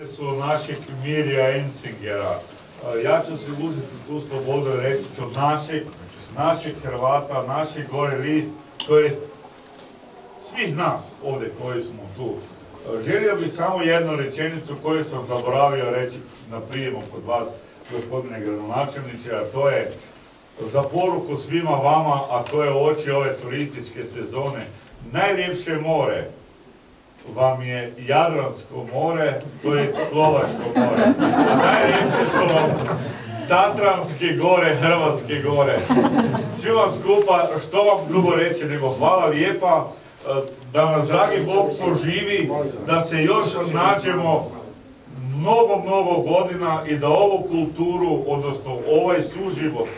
Su našeg Mirja Encingera. Ja ću se uzeti tu slobodu i reći ću našeg Hrvata, našeg gore list, to jest svih nas ovdje koji smo tu. Želio bih samo jednu rečenicu koju sam zaboravio reći na prijemu kod vas, gospodine gradonačelniče, a to je za poruku svima vama, a to je oči ove turističke sezone. Najljepše more vam je Jadransko more, to je Slovačko more. A najljepše su vam Tatranske gore, Hrvatske gore. Svi vam skupa, što vam drugo reći nego hvala lijepa, da nas dragi Bog poživi, da se još nađemo mnogo godina i da ovu kulturu, odnosno ovaj suživot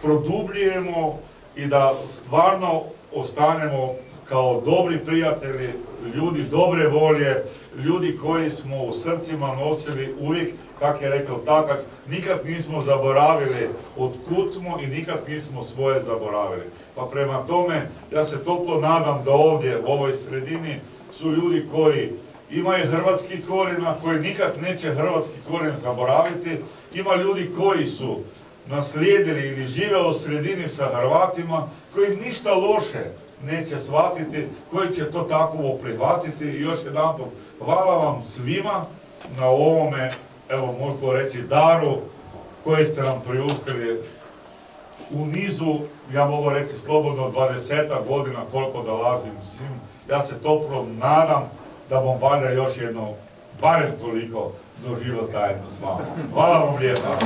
produbljujemo i da stvarno ostanemo kao dobri prijatelji, ljudi dobre volje, ljudi koji smo u srcima nosili uvijek, kako je rekao Takač, nikad nismo zaboravili od kud smo i nikad nismo svoje zaboravili. Pa prema tome, ja se toplo nadam da ovdje, u ovoj sredini, su ljudi koji imaju hrvatski korijen, koji nikad neće hrvatski korijen zaboraviti. Ima ljudi koji su naslijedili ili žive u sredini sa Hrvatima, koji ništa loše neće shvatiti, koji će to takovo prihvatiti. I još jedanput, hvala vam svima na ovome, evo mogu reći, daru koji ste nam priuštili u nizu, ja mogu reći slobodno 20 godina koliko dolazim svim. Ja se toplo nadam da bom valjda još jedno, barem toliko, doživio zajedno s vama. Hvala vam lijepa.